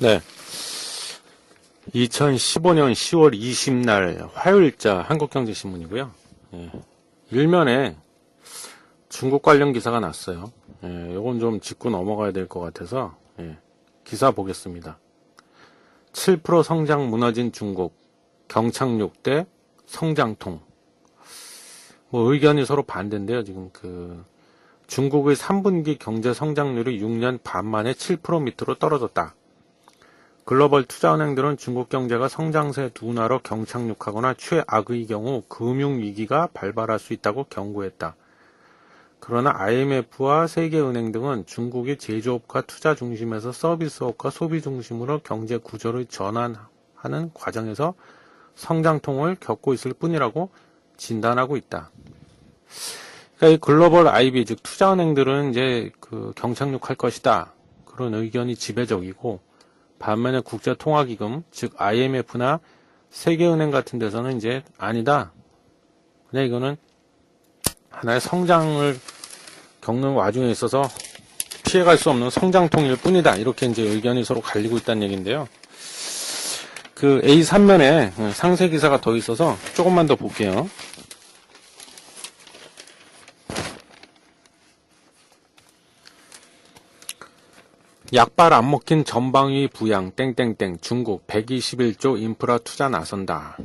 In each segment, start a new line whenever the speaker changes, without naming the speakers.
네. 2015년 10월 20날 화요일자 한국경제신문이고요. 예. 일면에 중국 관련 기사가 났어요. 예, 요건 좀 짚고 넘어가야 될 것 같아서 기사 보겠습니다. 7% 성장 무너진 중국, 경착륙 대 성장통. 뭐 의견이 서로 반대인데요. 지금 중국의 3분기 경제 성장률이 6년 반 만에 7% 밑으로 떨어졌다. 글로벌 투자은행들은 중국 경제가 성장세 둔화로 경착륙하거나 최악의 경우 금융위기가 발발할 수 있다고 경고했다. 그러나 IMF와 세계은행 등은 중국이 제조업과 투자 중심에서 서비스업과 소비 중심으로 경제 구조를 전환하는 과정에서 성장통을 겪고 있을 뿐이라고 진단하고 있다. 그러니까 이 글로벌 IB, 즉 투자은행들은 이제 경착륙할 것이다. 그런 의견이 지배적이고, 반면에 국제통화기금, 즉 IMF나 세계은행 같은 데서는 이제 아니다. 그냥 이거는 하나의 성장을 겪는 와중에 있어서 피해갈 수 없는 성장통일 뿐이다. 이렇게 이제 의견이 서로 갈리고 있다는 얘기인데요. A3면에 상세 기사가 더 있어서 조금만 더 볼게요. 약발 안 먹힌 전방위 부양 땡땡땡 중국 121조 인프라 투자 나선다.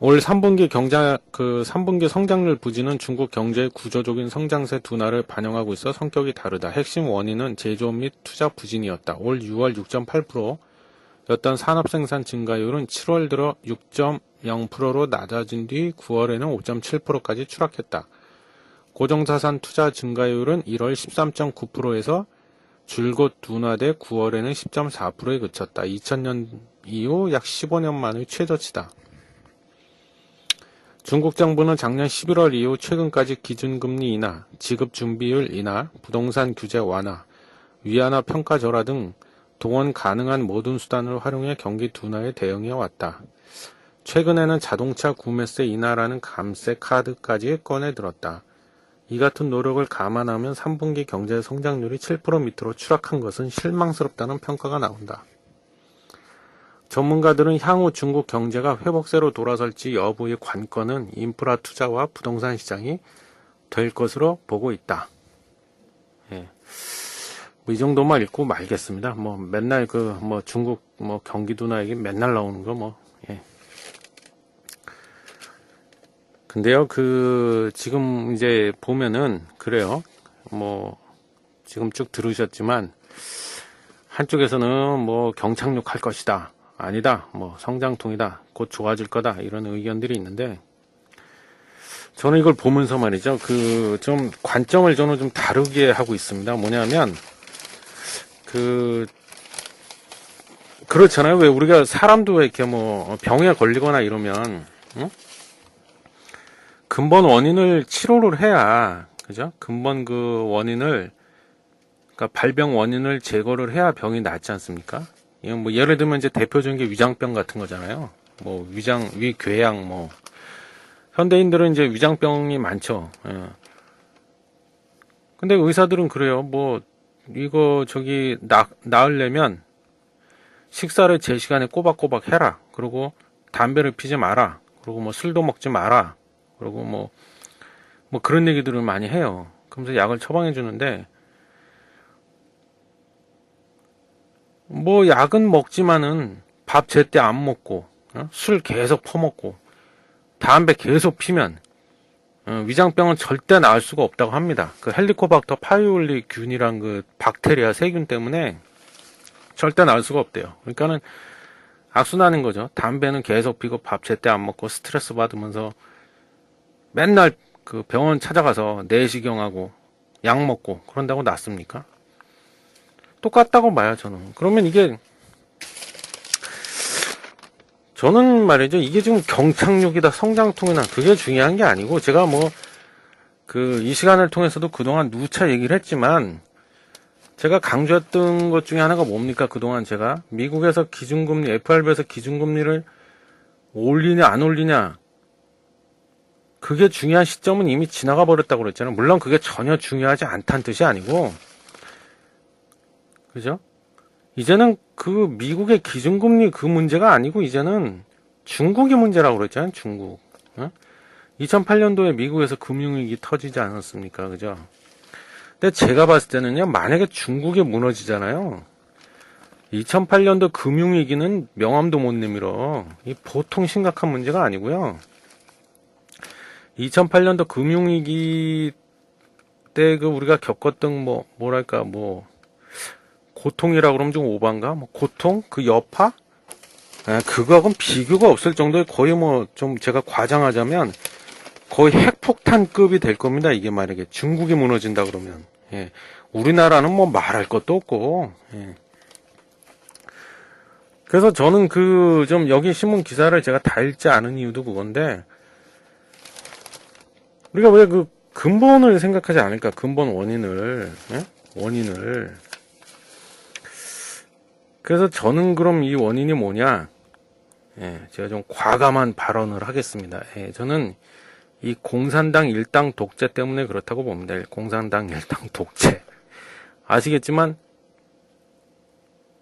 올 3분기 3분기 성장률 부진은 중국 경제의 구조적인 성장세 둔화를 반영하고 있어 성격이 다르다. 핵심 원인은 제조업 및 투자 부진이었다. 올 6월 6.8%였던 산업생산 증가율은 7월 들어 6.0%로 낮아진 뒤 9월에는 5.7%까지 추락했다. 고정자산 투자 증가율은 1월 13.9%에서 줄곧 둔화돼 9월에는 10.4%에 그쳤다. 2000년 이후 약 15년 만의 최저치다. 중국 정부는 작년 11월 이후 최근까지 기준금리 인하, 지급준비율 인하, 부동산 규제 완화, 위안화 평가 절하 등 동원 가능한 모든 수단을 활용해 경기 둔화에 대응해 왔다. 최근에는 자동차 구매세 인하라는 감세 카드까지 꺼내 들었다. 이 같은 노력을 감안하면 3분기 경제 성장률이 7% 밑으로 추락한 것은 실망스럽다는 평가가 나온다. 전문가들은 향후 중국 경제가 회복세로 돌아설지 여부의 관건은 인프라 투자와 부동산 시장이 될 것으로 보고 있다. 예. 이 정도만 읽고 말겠습니다. 맨날 중국 경기 둔화 얘기 맨날 나오는 거 예. 근데요, 지금 이제 보면은, 그래요. 지금 쭉 들으셨지만, 한쪽에서는 경착륙할 것이다. 아니다. 성장통이다. 곧 좋아질 거다. 이런 의견들이 있는데, 저는 이걸 보면서 말이죠. 좀 관점을 저는 좀 다르게 하고 있습니다. 뭐냐면, 그렇잖아요. 왜 우리가 사람도 왜 이렇게 병에 걸리거나 이러면, 응? 근본 원인을 치료를 해야, 그죠? 근본 원인을, 그러니까 발병 원인을 제거를 해야 병이 낫지 않습니까? 이건 예를 들면 이제 대표적인 게 위장병 같은 거잖아요. 위궤양, 현대인들은 이제 위장병이 많죠. 예. 근데 의사들은 그래요. 이거 나으려면 식사를 제 시간에 꼬박꼬박 해라. 그리고 담배를 피지 마라. 그리고 술도 먹지 마라. 그리고 그런 얘기들을 많이 해요. 그러면서 약을 처방해 주는데, 약은 먹지만은 밥 제때 안 먹고, 술 계속 퍼먹고, 담배 계속 피면, 위장병은 절대 나을 수가 없다고 합니다. 헬리코박터 파이올리 균이란 박테리아 세균 때문에 절대 나을 수가 없대요. 그러니까는 악순환인 거죠. 담배는 계속 피고 밥 제때 안 먹고 스트레스 받으면서 맨날 병원 찾아가서 내시경하고 약 먹고 그런다고 낫습니까? 똑같다고 봐요, 저는. 그러면 저는 말이죠. 이게 지금 경착륙이다, 성장통이나 그게 중요한 게 아니고, 제가 이 시간을 통해서도 그동안 누차 얘기를 했지만, 제가 강조했던 것 중에 하나가 뭡니까? 그동안 제가 미국에서 기준금리, FRB에서 기준금리를 올리냐 안 올리냐, 그게 중요한 시점은 이미 지나가 버렸다고 그랬잖아요. 물론 그게 전혀 중요하지 않다는 뜻이 아니고, 그죠? 이제는 그 미국의 기준금리 그 문제가 아니고 이제는 중국이 문제라고 그랬잖아요. 중국. 2008년도에 미국에서 금융위기 터지지 않았습니까? 그죠? 근데 제가 봤을 때는요, 만약에 중국이 무너지잖아요. 2008년도 금융위기는 명함도 못 내밀어. 이 보통 심각한 문제가 아니고요. 2008년도 금융위기 때 그 우리가 겪었던 뭐랄까 고통이라고 그러면 좀 오반가? 고통? 그 여파? 그거하고는 비교가 없을 정도의 거의 좀 제가 과장하자면 거의 핵폭탄급이 될 겁니다. 이게 만약에 중국이 무너진다 그러면. 예. 우리나라는 말할 것도 없고. 예. 그래서 저는 좀 여기 신문 기사를 제가 다 읽지 않은 이유도 그건데, 우리가 왜 그 근본을 생각하지 않을까? 근본 원인을. 예? 원인을. 그래서 저는 그럼 이 원인이 뭐냐? 예, 제가 좀 과감한 발언을 하겠습니다. 예, 저는 이 공산당 일당 독재 때문에 그렇다고 봅니다. 공산당 일당 독재. 아시겠지만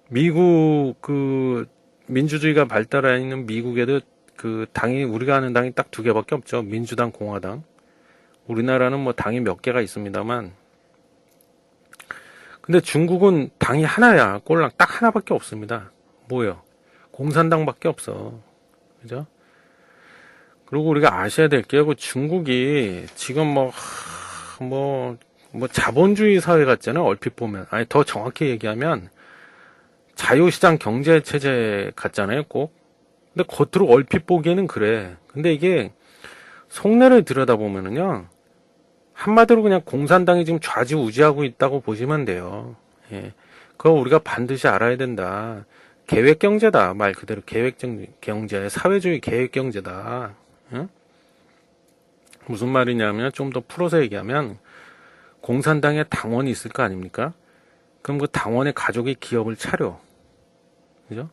미국 민주주의가 발달해 있는 미국에도 당이 우리가 아는 당이 딱 두 개밖에 없죠. 민주당, 공화당. 우리나라는 당이 몇 개가 있습니다만, 근데 중국은 당이 하나야. 꼴랑 딱 하나밖에 없습니다. 뭐요? 공산당밖에 없어. 그죠? 그리고 우리가 아셔야 될 게, 중국이 지금 자본주의 사회 같잖아요. 얼핏 보면. 아니, 더 정확히 얘기하면, 자유시장 경제 체제 같잖아요. 꼭. 근데 겉으로 얼핏 보기에는 그래. 근데 이게, 속내를 들여다보면은요, 한마디로 그냥 공산당이 지금 좌지우지하고 있다고 보시면 돼요. 예. 그거 우리가 반드시 알아야 된다. 계획경제다. 말 그대로 계획경제, 사회주의 계획경제다. 예? 무슨 말이냐면 좀 더 풀어서 얘기하면 공산당에 당원이 있을 거 아닙니까? 그럼 그 당원의 가족이 기업을 차려. 그죠?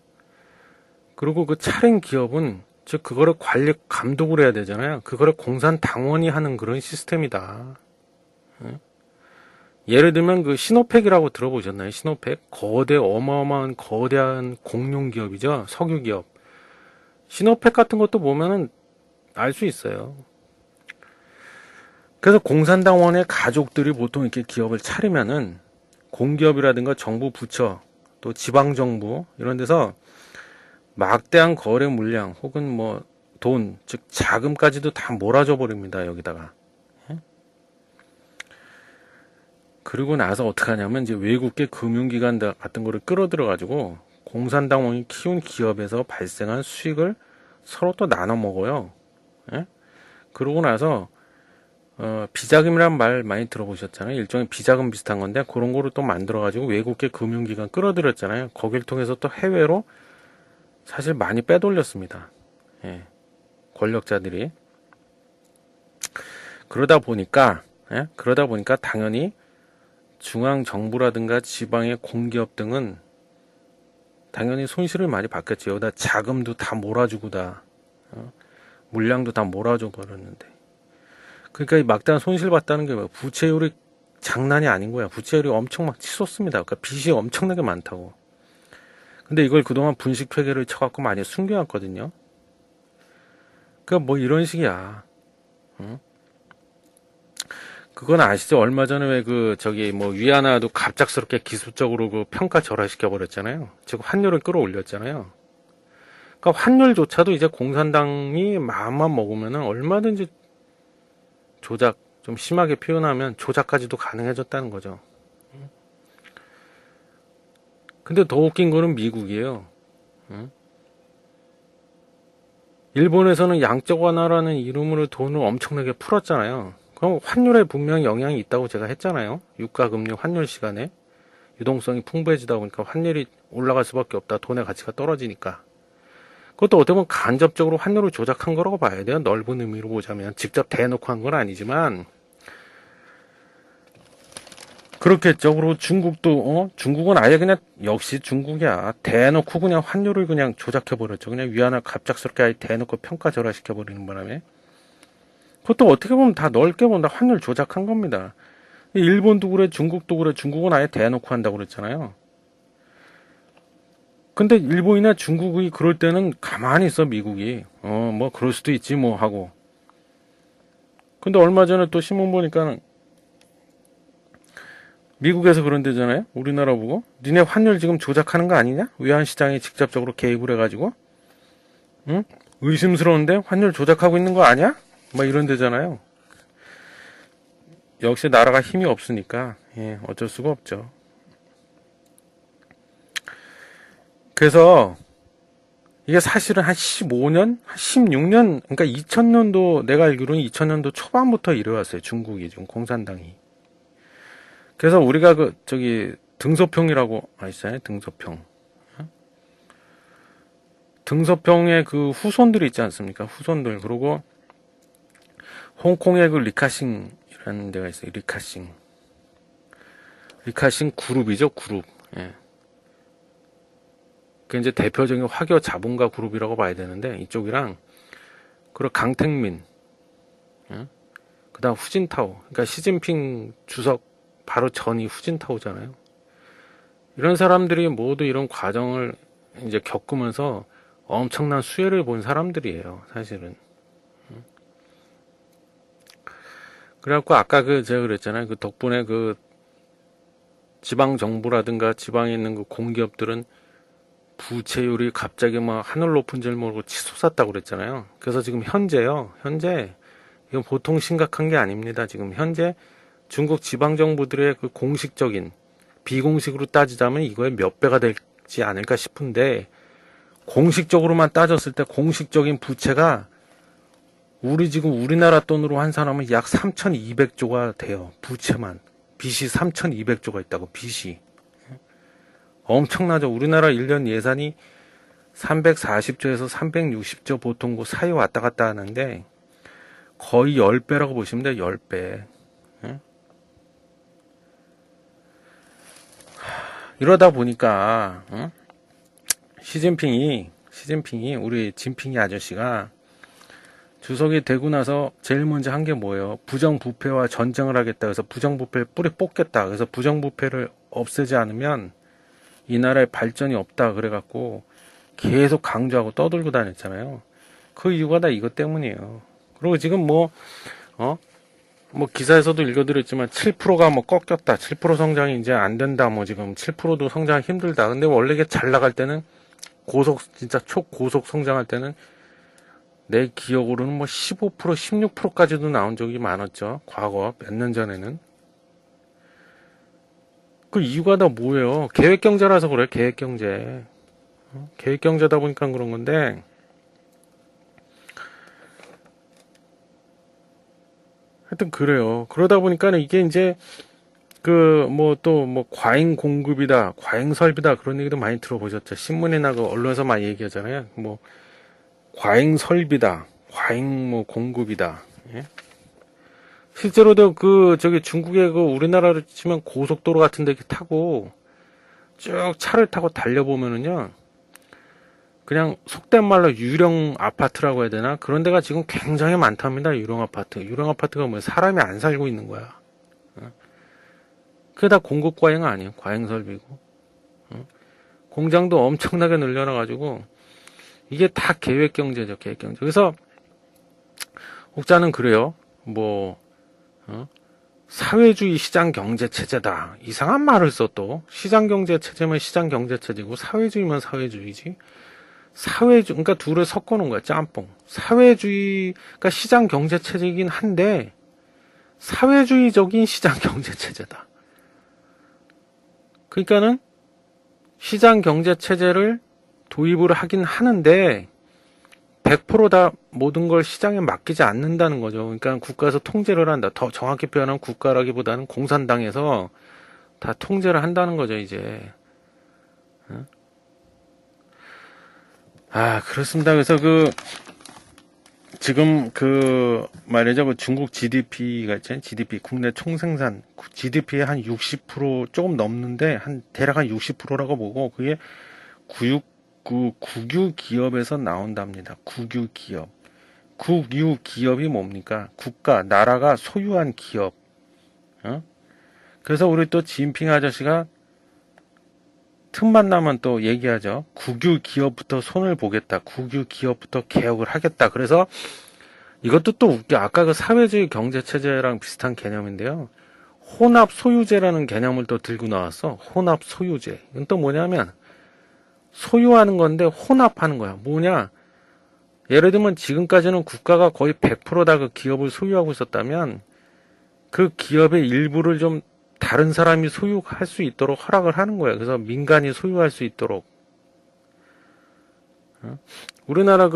그리고 그 차린 기업은 즉 그거를 관리 감독을 해야 되잖아요. 그거를 공산당원이 하는 그런 시스템이다. 예를 들면 그 시노펙이라고 들어보셨나요? 시노펙 어마어마한 거대한 공룡기업이죠. 석유기업. 시노펙 같은 것도 보면은 알 수 있어요. 그래서 공산당원의 가족들이 보통 이렇게 기업을 차리면은 공기업이라든가 정부 부처 또 지방정부 이런 데서 막대한 거래 물량 혹은 돈, 즉 자금까지도 다 몰아줘 버립니다. 여기다가. 그리고 나서 어떻게 하냐면 이제 외국계 금융기관 같은 거를 끌어들여 가지고 공산당원이 키운 기업에서 발생한 수익을 서로 또 나눠 먹어요. 예? 그러고 나서 비자금이란 말 많이 들어보셨잖아요. 일종의 비자금 비슷한 건데 그런 거를 또 만들어 가지고 외국계 금융기관 끌어들였잖아요. 거길 통해서 또 해외로 사실 많이 빼돌렸습니다. 예. 권력자들이. 그러다 보니까 당연히 중앙정부라든가 지방의 공기업 등은 당연히 손실을 많이 받겠죠. 여기다 자금도 다 몰아주고 물량도 다 몰아줘 버렸는데. 그러니까 이 막대한 손실 봤다는 게 부채율이 장난이 아닌 거야. 부채율이 엄청 막 치솟습니다. 그러니까 빚이 엄청나게 많다고. 근데 이걸 그동안 분식회계를 쳐갖고 많이 숨겨놨거든요. 그러니까 이런 식이야. 응? 그건 아시죠? 얼마 전에 위안화도 갑작스럽게 기술적으로 평가 절하시켜 버렸잖아요. 즉 환율을 끌어올렸잖아요. 그러니까 환율조차도 이제 공산당이 마음만 먹으면은 얼마든지 조작, 좀 심하게 표현하면 조작까지도 가능해졌다는 거죠. 근데 더 웃긴 거는 미국이에요. 일본에서는 양적 완화라는 이름으로 돈을 엄청나게 풀었잖아요. 그럼 환율에 분명히 영향이 있다고 제가 했잖아요. 유가 금융 환율 시간에 유동성이 풍부해지다 보니까 환율이 올라갈 수밖에 없다. 돈의 가치가 떨어지니까. 그것도 어떻게 보면 간접적으로 환율을 조작한 거라고 봐야 돼요. 넓은 의미로 보자면 직접 대놓고 한 건 아니지만 그렇겠죠. 그리고 중국은 아예 그냥 역시 중국이야. 대놓고 그냥 환율을 그냥 조작해버렸죠. 그냥 위안화 갑작스럽게 아예 대놓고 평가절하시켜버리는 바람에. 그것도 어떻게 보면 다 넓게 본다. 환율 조작한 겁니다. 일본도 그래, 중국도 그래. 중국은 아예 대놓고 한다고 그랬잖아요. 근데 일본이나 중국이 그럴 때는 가만히 있어, 미국이. 뭐 그럴 수도 있지 뭐 하고. 근데 얼마 전에 또 신문 보니까 미국에서 그런대잖아요. 우리나라 보고 니네 환율 지금 조작하는 거 아니냐? 외환시장에 직접적으로 개입을 해가지고, 응? 의심스러운데 환율 조작하고 있는 거 아니야? 막 이런대잖아요. 역시 나라가 힘이 없으니까 어쩔 수가 없죠. 그래서 이게 사실은 한 15년, 한 16년, 그러니까 2000년도 내가 알기로는 2000년도 초반부터 이래왔어요. 중국이 지금 공산당이. 그래서 우리가 그 저기 등소평이라고 아시잖아요. 등소평. 등소평의 그 후손들이 있지 않습니까? 후손들. 그리고 홍콩의 그 리카싱이라는 데가 있어요. 리카싱. 리카싱 그룹이죠. 그룹. 예. 그 이제 대표적인 화교 자본가 그룹이라고 봐야 되는데 이쪽이랑 그리고 강택민, 예? 그다음 후진타오. 그러니까 시진핑 주석 바로 전이 후진타오잖아요. 이런 사람들이 모두 이런 과정을 이제 겪으면서 엄청난 수혜를 본 사람들이에요, 사실은. 그래갖고 아까 제가 그랬잖아요. 그 덕분에 그 지방 정부라든가 지방에 있는 그 공기업들은 부채율이 갑자기 막 하늘 높은 줄 모르고 치솟았다고 그랬잖아요. 그래서 지금 현재요. 현재 이건 보통 심각한 게 아닙니다. 지금 현재 중국 지방 정부들의 그 공식적인 비공식으로 따지자면 이거의 몇 배가 되지 않을까 싶은데 공식적으로만 따졌을 때 공식적인 부채가 우리 지금 우리나라 돈으로 환산하면 약 3,200조가 돼요. 부채만. 빚이 3,200조가 있다고, 빚이. 엄청나죠. 우리나라 1년 예산이 340조에서 360조 보통 그 사이 왔다 갔다 하는데 거의 10배라고 보시면 돼요. 10배. 이러다 보니까 시진핑이 우리 진핑이 아저씨가 주석이 되고 나서 제일 먼저 한 게 뭐예요? 부정부패와 전쟁을 하겠다. 그래서 부정부패를 뿌리 뽑겠다. 그래서 부정부패를 없애지 않으면 이 나라에 발전이 없다. 그래갖고 계속 강조하고 떠들고 다녔잖아요. 그 이유가 다 이것 때문이에요. 그리고 지금 뭐 기사에서도 읽어드렸지만 7%가 뭐 꺾였다. 7% 성장이 이제 안 된다. 뭐 지금 7%도 성장 힘들다. 근데 원래 이게 잘 나갈 때는 진짜 초고속 성장할 때는 내 기억으로는 뭐 15%, 16%까지도 나온 적이 많았죠. 과거 몇 년 전에는. 그 이유가 다 뭐예요? 계획경제라서 그래. 계획경제. 계획경제다 보니까 그런 건데 하여튼 그래요. 그러다 보니까 이게 이제 과잉 공급이다, 과잉 설비다 그런 얘기도 많이 들어보셨죠. 신문이나 그 언론에서 많이 얘기하잖아요. 뭐 과잉 설비다, 과잉 공급이다. 예? 실제로도 저기 중국의 우리나라로 치면 고속도로 같은 데 타고 쭉 차를 타고 달려보면은요. 그냥 속된 말로 유령 아파트라고 해야 되나? 그런 데가 지금 굉장히 많답니다. 유령 아파트. 유령 아파트가 뭐야? 사람이 안 살고 있는 거야. 그게 다 공급 과잉 아니에요. 과잉 설비고. 공장도 엄청나게 늘려놔가지고 이게 다 계획 경제죠. 계획 경제. 그래서 혹자는 그래요. 사회주의 시장 경제 체제다. 이상한 말을 써 또. 시장 경제 체제면 시장 경제 체제고 사회주의면 사회주의지. 그러니까 둘을 섞어 놓은 거야, 짬뽕. 사회주의가 시장 경제 체제이긴 한데, 사회주의적인 시장 경제 체제다. 그러니까는, 시장 경제 체제를 도입을 하긴 하는데, 100%다 모든 걸 시장에 맡기지 않는다는 거죠. 그러니까 국가에서 통제를 한다. 더 정확히 표현하면 국가라기보다는 공산당에서 다 통제를 한다는 거죠, 이제. 그렇습니다. 그래서 지금 말이죠. 중국 GDP가 있잖아요. GDP, 국내 총생산, GDP의 한 60% 조금 넘는데, 대략 한 60%라고 보고, 그게 국유 기업에서 나온답니다. 국유 기업. 국유 기업이 뭡니까? 나라가 소유한 기업. 그래서 우리 또 진핑 아저씨가 틈만 나면 또 얘기하죠. 국유 기업부터 손을 보겠다. 국유 기업부터 개혁을 하겠다. 그래서 이것도 또 웃겨. 아까 그 사회주의 경제체제랑 비슷한 개념인데요. 혼합 소유제라는 개념을 또 들고 나왔어. 혼합 소유제. 이건 또 뭐냐면 소유하는 건데 혼합하는 거야. 뭐냐? 예를 들면 지금까지는 국가가 거의 100% 다 그 기업을 소유하고 있었다면 그 기업의 일부를 좀 다른 사람이 소유할 수 있도록 허락을 하는 거예요. 그래서 민간이 소유할 수 있도록. 우리나라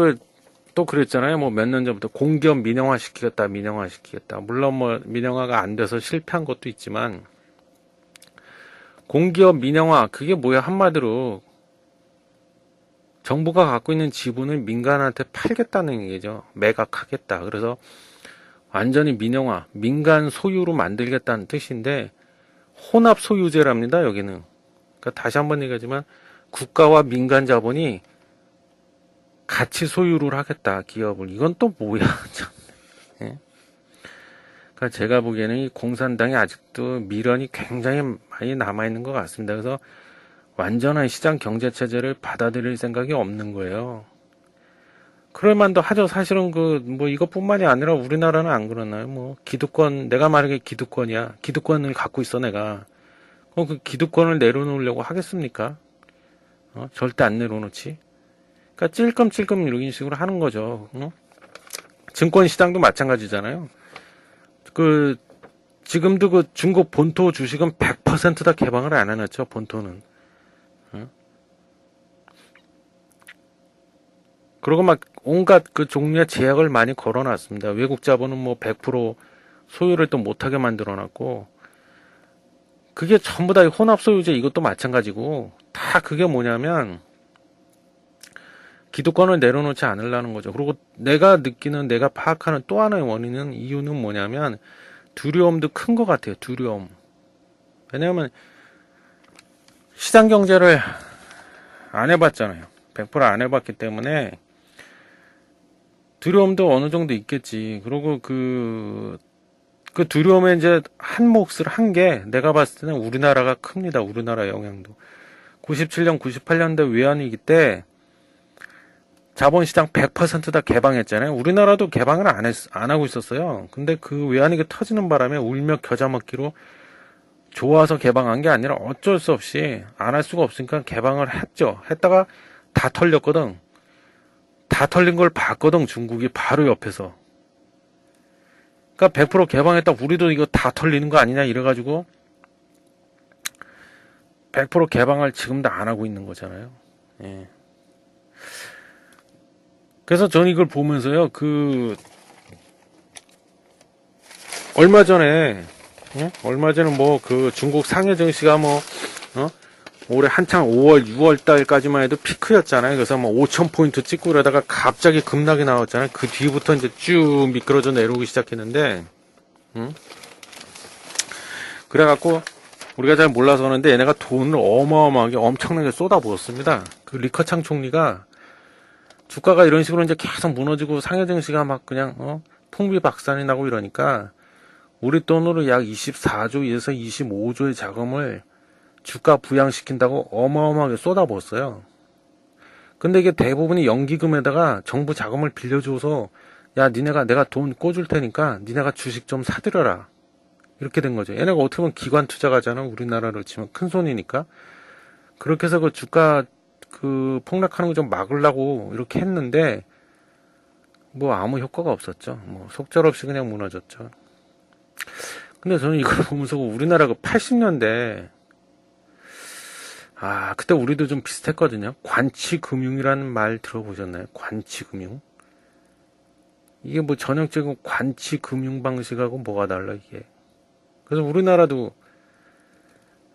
또 그랬잖아요. 뭐 몇 년 전부터 공기업 민영화 시키겠다, 민영화 시키겠다. 물론 뭐 민영화가 안 돼서 실패한 것도 있지만 공기업 민영화 그게 뭐야? 한마디로 정부가 갖고 있는 지분을 민간한테 팔겠다는 얘기죠. 매각하겠다. 그래서 완전히 민영화, 민간 소유로 만들겠다는 뜻인데 혼합 소유제랍니다. 여기는. 그러니까 다시 한번 얘기하지만 국가와 민간 자본이 같이 소유를 하겠다. 기업을. 이건 또 뭐야? 참. 예? 그러니까 제가 보기에는 이 공산당이 아직도 미련이 굉장히 많이 남아있는 것 같습니다. 그래서 완전한 시장 경제 체제를 받아들일 생각이 없는 거예요. 그럴 만도 하죠. 사실은 뭐 이것뿐만이 아니라 우리나라는 안 그러나요? 뭐 기득권, 내가 만약에 기득권이야. 기득권을 갖고 있어 내가. 그 기득권을 내려놓으려고 하겠습니까? 절대 안 내려놓지. 그러니까 찔끔찔끔 이런 식으로 하는 거죠. 증권 시장도 마찬가지잖아요. 지금도 그 중국 본토 주식은 100% 다 개방을 안 해놨죠. 본토는. 그리고 막 온갖 그 종류의 제약을 많이 걸어놨습니다. 외국 자본은 뭐 100% 소유를 또 못하게 만들어놨고, 그게 전부 다 혼합 소유제 이것도 마찬가지고, 다 그게 뭐냐면 기득권을 내려놓지 않으려는 거죠. 그리고 내가 느끼는, 내가 파악하는 또 하나의 원인은, 이유는 뭐냐면 두려움도 큰 것 같아요. 두려움. 왜냐하면 시장 경제를 안 해봤잖아요. 100% 안 해봤기 때문에 두려움도 어느 정도 있겠지. 그리고 그 두려움에 이제 한 몫을 한 게 내가 봤을 때는 우리나라가 큽니다. 우리나라 영향도. 97년, 98년대 외환위기 때 자본시장 100% 다 개방했잖아요. 우리나라도 개방을 안 하고 있었어요. 근데 그 외환위기 터지는 바람에 울며 겨자 먹기로 좋아서 개방한 게 아니라 어쩔 수 없이 안 할 수가 없으니까 개방을 했죠. 했다가 다 털렸거든. 다 털린 걸 봤거든. 중국이 바로 옆에서. 그러니까 100% 개방했다. 우리도 이거 다 털리는 거 아니냐 이래가지고 100% 개방을 지금도 안 하고 있는 거잖아요. 예. 그래서 저는 이걸 보면서요. 얼마 전에 뭐 중국 상해 증시가 올해 한창 5월, 6월 달까지만 해도 피크였잖아요. 그래서 뭐 5,000포인트 찍고 그러다가 갑자기 급락이 나왔잖아요. 그 뒤부터 이제 쭉 미끄러져 내려오기 시작했는데, 그래갖고 우리가 잘 몰라서 그러는데 얘네가 돈을 어마어마하게 엄청나게 쏟아부었습니다. 그 리커창 총리가 주가가 이런 식으로 이제 계속 무너지고 상해 증시가 막 그냥 풍비박산이 나고 이러니까 우리 돈으로 약 24조에서 25조의 자금을 주가 부양시킨다고 어마어마하게 쏟아부었어요. 근데 이게 대부분이 연기금에다가 정부 자금을 빌려줘서 야 니네가 내가 돈 꿔줄 테니까 니네가 주식 좀 사들여라. 이렇게 된 거죠. 얘네가 어떻게 보면 기관 투자가잖아. 우리나라로 치면 큰 손이니까. 그렇게 해서 그 주가 폭락하는 거 좀 막으려고 이렇게 했는데 뭐 아무 효과가 없었죠. 뭐 속절없이 그냥 무너졌죠. 근데 저는 이걸 보면서 우리나라 80년대 그때 우리도 좀 비슷했거든요. 관치금융이라는 말 들어보셨나요? 관치금융. 이게 뭐 전형적인 관치금융 방식하고 뭐가 달라 이게. 그래서 우리나라도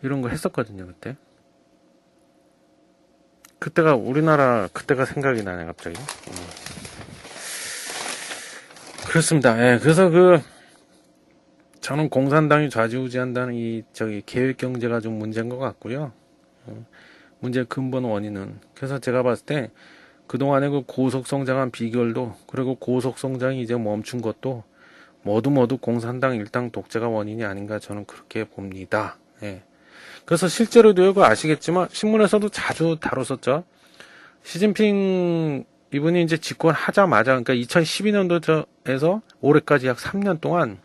이런 거 했었거든요. 그때가 생각이 나네 갑자기. 그렇습니다. 예, 그래서 저는 공산당이 좌지우지한다는 계획 경제가 좀 문제인 것 같고요. 문제의 근본 원인은. 그래서 제가 봤을 때 그동안의 고속성장한 비결도, 그리고 고속성장이 이제 멈춘 것도 모두 공산당 일당 독재가 원인이 아닌가 저는 그렇게 봅니다. 예. 그래서 실제로도 이거 아시겠지만 신문에서도 자주 다뤘었죠. 시진핑 이분이 이제 집권하자마자, 그러니까 2012년도에서 올해까지 약 3년 동안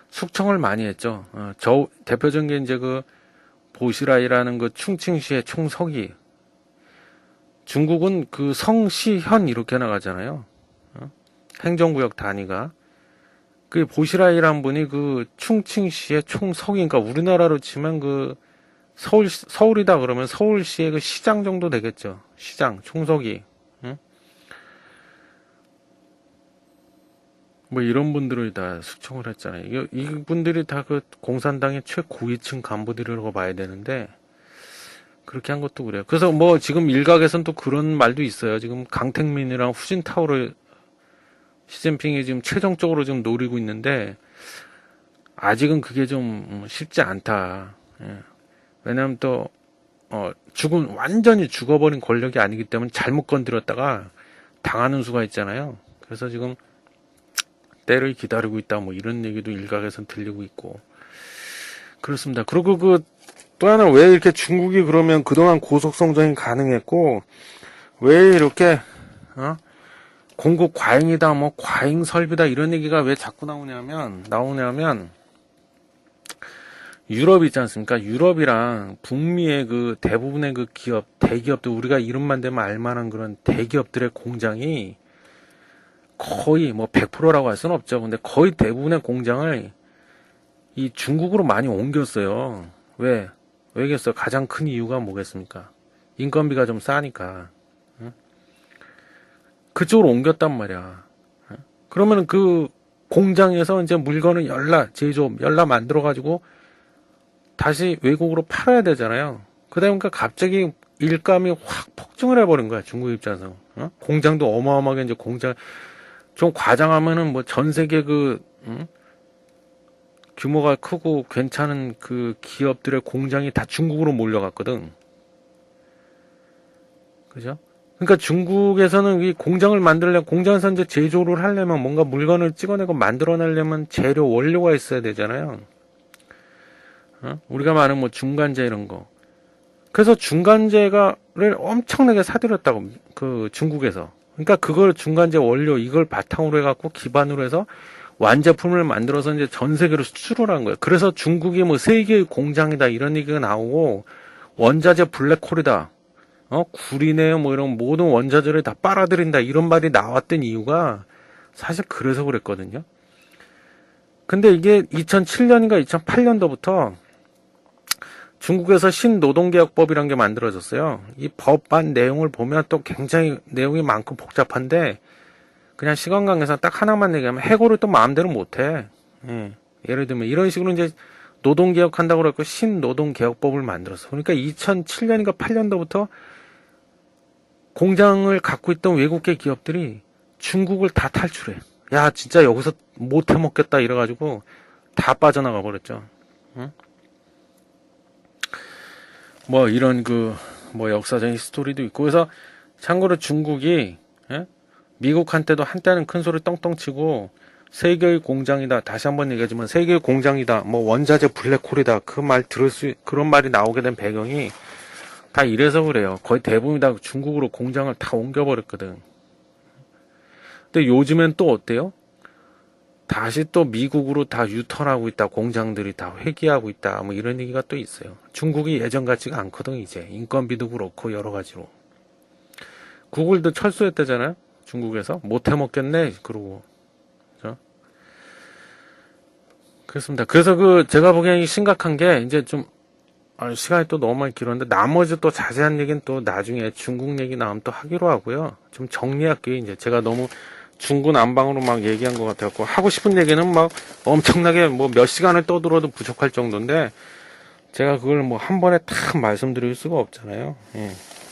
숙청을 많이 했죠. 대표적인 게 이제 그 보시라이라는 그 충칭시의 총서기. 중국은 그 성시현 이렇게 나가잖아요. 행정구역 단위가. 그 보시라이라는 분이 그 충칭시의 총서기, 그러니까 우리나라로 치면 그 서울이다 그러면 서울시의 그 시장 정도 되겠죠. 시장, 총서기. 뭐 이런 분들을 다 숙청을 했잖아요. 이분들이 다 그 공산당의 최고위층 간부들이라고 봐야 되는데 그렇게 한 것도 그래요. 그래서 뭐 지금 일각에서는 또 그런 말도 있어요. 지금 강택민이랑 후진타오를 시진핑이 지금 최종적으로 지금 노리고 있는데 아직은 그게 좀 쉽지 않다. 예. 왜냐하면 또 완전히 죽어버린 권력이 아니기 때문에 잘못 건드렸다가 당하는 수가 있잖아요. 그래서 지금 때를 기다리고 있다, 뭐 이런 얘기도 일각에선 들리고 있고 그렇습니다. 그리고 또 하나, 왜 이렇게 중국이 그러면 그동안 고속 성장이 가능했고 왜 이렇게 공급 과잉이다, 뭐 과잉 설비다 이런 얘기가 왜 자꾸 나오냐면 유럽 있지 않습니까? 유럽이랑 북미의 그 대부분의 그 대기업들, 우리가 이름만 대면 알만한 그런 대기업들의 공장이 거의 뭐 100%라고 할 수는 없죠. 근데 거의 대부분의 공장을 이 중국으로 많이 옮겼어요. 왜겠어요? 가장 큰 이유가 뭐겠습니까? 인건비가 좀 싸니까. 그쪽으로 옮겼단 말이야. 그러면 그 공장에서 이제 물건을 제조업 만들어가지고 다시 외국으로 팔아야 되잖아요. 그러니까 갑자기 일감이 확 폭증을 해버린 거야, 중국 입장에서. 공장도 어마어마하게 이제 좀 과장하면은 뭐 전 세계 규모가 크고 괜찮은 그 기업들의 공장이 다 중국으로 몰려갔거든. 그죠? 그러니까 중국에서는 이 공장에서 이제 제조를 하려면 뭔가 물건을 찍어내고 만들어내려면 재료, 원료가 있어야 되잖아요. 우리가 말하는 뭐 중간재 이런 거. 그래서 중간재를 엄청나게 사들였다고, 그 중국에서. 그러니까 그걸 중간재 원료, 이걸 바탕으로 해갖고 기반으로 해서 완제품을 만들어서 이제 전 세계로 수출을 한 거예요. 그래서 중국이 뭐 세계의 공장이다 이런 얘기가 나오고, 원자재 블랙홀이다. 구리네요, 뭐 이런 모든 원자재를 다 빨아들인다 이런 말이 나왔던 이유가 사실 그래서 그랬거든요. 근데 이게 2007년인가 2008년도부터 중국에서 신노동개혁법이라는 게 만들어졌어요. 이 법안 내용을 보면 또 굉장히 내용이 많고 복잡한데 그냥 시간 관계상 딱 하나만 얘기하면 해고를 또 마음대로 못해. 예를 들면 이런 식으로 이제 노동개혁한다고 그랬고 신노동개혁법을 만들었어. 그러니까 2007년인가 8년도부터 공장을 갖고 있던 외국계 기업들이 중국을 다 탈출해. 야, 진짜 여기서 못 해먹겠다 이래가지고 다 빠져나가 버렸죠. 뭐 이런 뭐 역사적인 스토리도 있고. 그래서 참고로 중국이 미국한테도 한때는 큰 소리 떵떵 치고 세계의 공장이다, 다시 한번 얘기하지만 세계의 공장이다, 뭐 원자재 블랙홀이다, 그런 말이 나오게 된 배경이 다 이래서 그래요. 거의 대부분이 다 중국으로 공장을 다 옮겨버렸거든. 근데 요즘엔 또 어때요? 다시 또 미국으로 다 유턴하고 있다, 공장들이 다 회귀하고 있다, 뭐 이런 얘기가 또 있어요. 중국이 예전 같지가 않거든. 이제 인건비도 그렇고 여러 가지로. 구글도 철수했다잖아요, 중국에서. 못 해먹겠네 그러고. 그죠? 그렇습니다. 그래서 제가 보기엔 심각한 게 이제 좀 시간이 또 너무 많이 길었는데 나머지 또 자세한 얘기는 또 나중에 중국 얘기 나오면 또 하기로 하고요. 좀 정리할게요. 이제 제가 너무 중구난방으로 막 얘기한 것 같아갖고 하고 싶은 얘기는 막 엄청나게 뭐 몇 시간을 떠들어도 부족할 정도인데 제가 그걸 뭐 한 번에 딱 말씀드릴 수가 없잖아요. 예.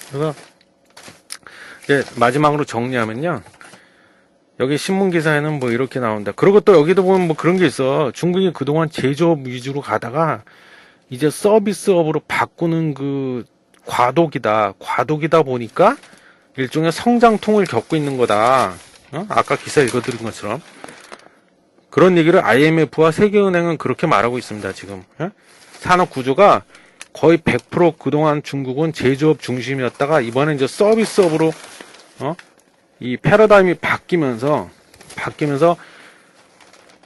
그래서 이제 마지막으로 정리하면요. 여기 신문 기사에는 뭐 이렇게 나온다. 그리고 또 여기도 보면 뭐 그런 게 있어. 중국이 그동안 제조업 위주로 가다가 이제 서비스업으로 바꾸는 과도기다 보니까 일종의 성장통을 겪고 있는 거다. 아까 기사 읽어드린 것처럼. 그런 얘기를 IMF와 세계은행은 그렇게 말하고 있습니다, 지금. 산업 구조가 거의 100% 그동안 중국은 제조업 중심이었다가 이번에 이제 서비스업으로 이 패러다임이 바뀌면서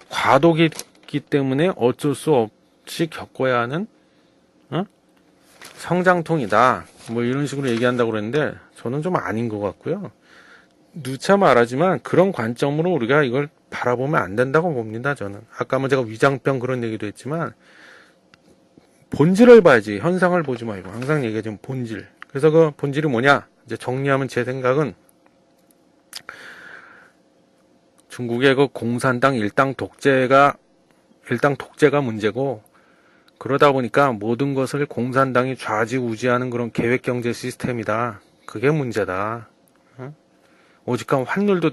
과도기이기 때문에 어쩔 수 없이 겪어야 하는 성장통이다. 뭐 이런 식으로 얘기한다고 그랬는데 저는 좀 아닌 것 같고요. 누차 말하지만 그런 관점으로 우리가 이걸 바라보면 안 된다고 봅니다. 저는 아까 뭐 제가 위장병 그런 얘기도 했지만 본질을 봐야지 현상을 보지 말고 항상 얘기하지만 본질. 그래서 그 본질이 뭐냐? 이제 정리하면 제 생각은 중국의 그 공산당 일당 독재가 문제고 그러다 보니까 모든 것을 공산당이 좌지우지하는 그런 계획경제 시스템이다. 그게 문제다. 오직한 환율도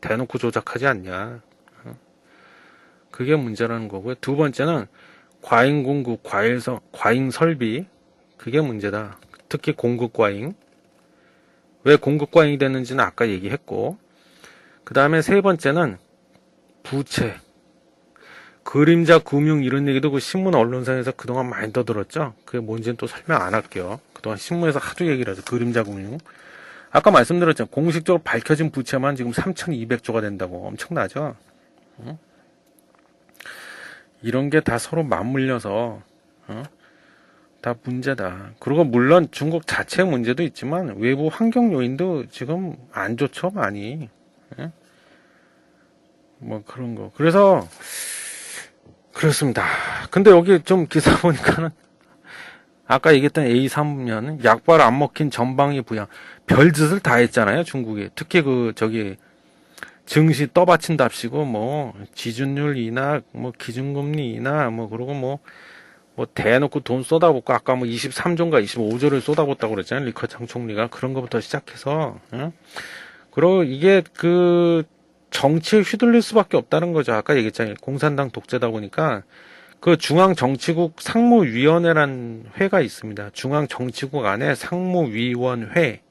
대놓고 조작하지 않냐. 그게 문제라는 거고요. 두 번째는 과잉 공급, 과잉 설비. 그게 문제다. 특히 공급 과잉. 왜 공급 과잉이 됐는지는 아까 얘기했고, 그 다음에 세 번째는 부채. 그림자 금융 이런 얘기도 그 신문 언론상에서 그동안 많이 떠들었죠. 그게 뭔지는 또 설명 안 할게요. 그동안 신문에서 하도 얘기를 하죠. 그림자 금융. 아까 말씀드렸죠. 공식적으로 밝혀진 부채만 지금 3,200조가 된다고. 엄청나죠? 이런 게 다 서로 맞물려서 다 문제다. 그리고 물론 중국 자체 문제도 있지만 외부 환경 요인도 지금 안 좋죠. 많이. 뭐 그런 거. 그래서 그렇습니다. 근데 여기 좀 기사 보니까는 아까 얘기했던 A3면 약발 안 먹힌 전방위 부양 별짓을 다 했잖아요. 중국이. 특히 증시 떠받친답시고 뭐 지준율 인하, 뭐 기준금리 인하, 뭐 그러고 뭐 대놓고 돈 쏟아붓고 아까 뭐 23조인가 25조를 쏟아붓다고 그랬잖아요. 리커창 총리가 그런 것부터 시작해서 그리고 이게 그 정치에 휘둘릴 수밖에 없다는 거죠. 아까 얘기했잖아요. 공산당 독재다 보니까 그 중앙정치국 상무위원회란 회가 있습니다. 중앙정치국 안에 상무위원회.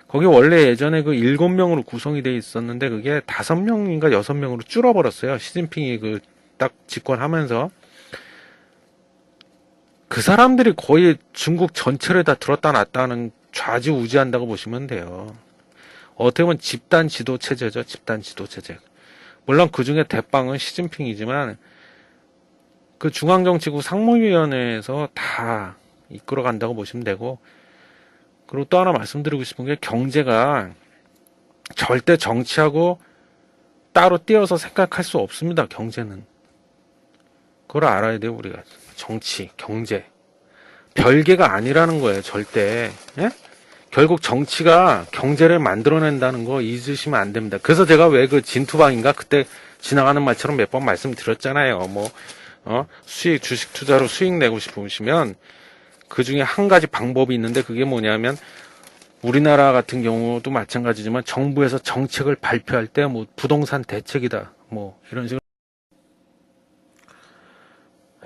거기 원래 예전에 그 7명으로 구성이 돼 있었는데 그게 5명인가 6명으로 줄어버렸어요. 시진핑이 그 딱 집권하면서. 그 사람들이 거의 중국 전체를 다 들었다 놨다 하는 좌지우지한다고 보시면 돼요. 어떻게 보면 집단 지도 체제죠. 집단 지도 체제. 물론 그 중에 대빵은 시진핑이지만 그 중앙정치국 상무위원회에서 다 이끌어간다고 보시면 되고, 그리고 또 하나 말씀드리고 싶은 게 경제가 절대 정치하고 따로 떼어서 생각할 수 없습니다. 경제는. 그걸 알아야 돼요. 우리가. 정치, 경제. 별개가 아니라는 거예요. 절대. 예? 결국 정치가 경제를 만들어낸다는 거 잊으시면 안 됩니다. 그래서 제가 왜 그 진투방인가 그때 지나가는 말처럼 몇 번 말씀드렸잖아요. 수익, 주식 투자로 수익 내고 싶으시면 그 중에 한 가지 방법이 있는데 그게 뭐냐면 우리나라 같은 경우도 마찬가지지만 정부에서 정책을 발표할 때 뭐 부동산 대책이다. 뭐 이런 식으로.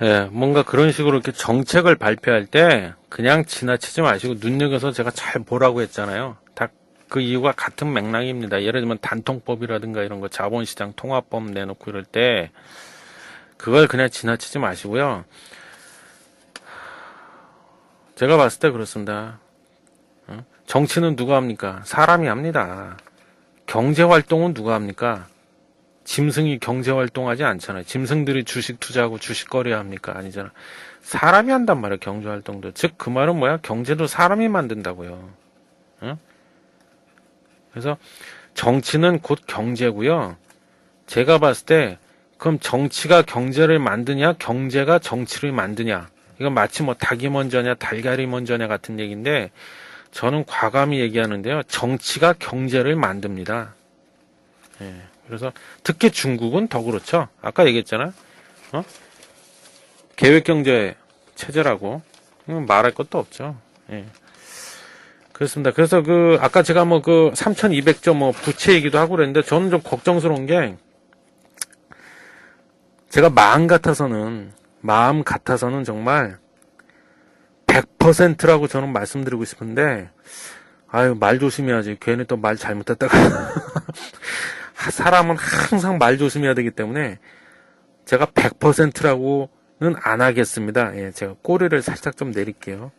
예, 뭔가 그런 식으로 이렇게 정책을 발표할 때 그냥 지나치지 마시고 눈여겨서 제가 잘 보라고 했잖아요. 다 그 이유가 같은 맥락입니다. 예를 들면 단통법이라든가 이런 거 자본시장 통합법 내놓고 이럴 때 그걸 그냥 지나치지 마시고요. 제가 봤을 때 그렇습니다. 정치는 누가 합니까? 사람이 합니다. 경제활동은 누가 합니까? 짐승이 경제활동하지 않잖아요. 짐승들이 주식 투자하고 주식 거래야 합니까? 아니잖아. 사람이 한단 말이에요. 경제활동도. 즉 그 말은 뭐야? 경제도 사람이 만든다고요. 그래서 정치는 곧 경제고요. 제가 봤을 때 그럼 정치가 경제를 만드냐? 경제가 정치를 만드냐? 이건 마치 뭐 닭이 먼저냐 달걀이 먼저냐 같은 얘기인데 저는 과감히 얘기하는데요. 정치가 경제를 만듭니다. 예. 그래서 특히 중국은 더 그렇죠. 아까 얘기했잖아요. 계획경제 체제라고 말할 것도 없죠. 예. 그렇습니다. 그래서 아까 제가 3,200조 부채 얘기도 하고 그랬는데 저는 좀 걱정스러운 게 제가 마음 같아서는 정말 100%라고 저는 말씀드리고 싶은데 말 조심해야지. 괜히 또 말 잘못했다가 사람은 항상 말 조심해야 되기 때문에 제가 100%라고 안 하겠습니다. 예, 제가 꼬리를 살짝 좀 내릴게요.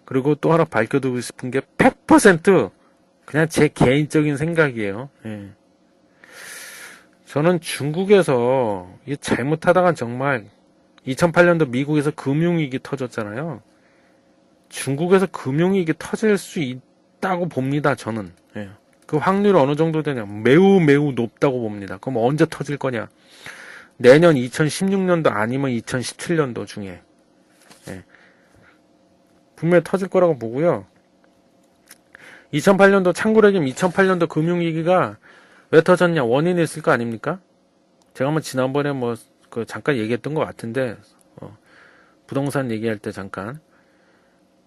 그리고 또 하나 밝혀두고 싶은 게 100% 그냥 제 개인적인 생각이에요. 예. 저는 중국에서 이게 잘못하다간 정말 2008년도 미국에서 금융위기 터졌잖아요. 중국에서 금융위기 터질 수 있다고 봅니다. 저는. 예. 그 확률이 어느 정도 되냐? 매우 매우 높다고 봅니다. 그럼 언제 터질 거냐? 내년 2016년도 아니면 2017년도 중에. 예. 분명히 터질 거라고 보고요. 2008년도 참고로 얘기하면 2008년도 금융위기가 왜 터졌냐? 원인이 있을 거 아닙니까? 제가 한번 지난번에 잠깐 얘기했던 것 같은데 부동산 얘기할 때 잠깐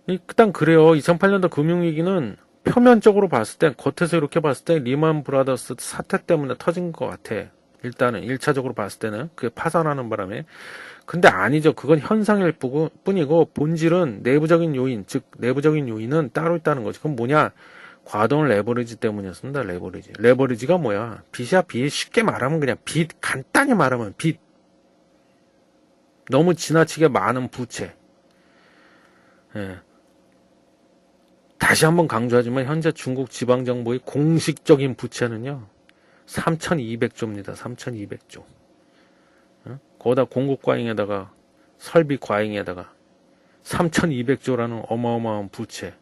일단 그래요. 2008년도 금융위기는 표면적으로 봤을 때, 겉에서 이렇게 봤을 때 리만 브라더스 사태 때문에 터진 것 같아. 일단은 1차적으로 봤을 때는 그게 파산하는 바람에. 근데 아니죠. 그건 현상일 뿐이고 본질은 내부적인 요인, 즉 내부적인 요인은 따로 있다는 거죠. 그럼 뭐냐? 과도한 레버리지 때문이었습니다. 레버리지. 레버리지가 뭐야? 빚이야 빚. 쉽게 말하면 그냥 빚. 간단히 말하면 빚. 너무 지나치게 많은 부채. 예. 다시 한번 강조하지만 현재 중국 지방정부의 공식적인 부채는요. 3,200조입니다. 3,200조. 거기다 공급 과잉에다가 설비 과잉에다가 3,200조라는 어마어마한 부채.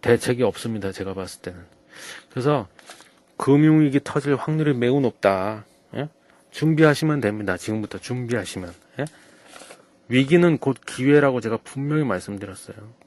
대책이 없습니다. 제가 봤을 때는. 그래서 금융위기 터질 확률이 매우 높다. 예? 준비하시면 됩니다. 지금부터 준비하시면. 예? 위기는 곧 기회라고 제가 분명히 말씀드렸어요.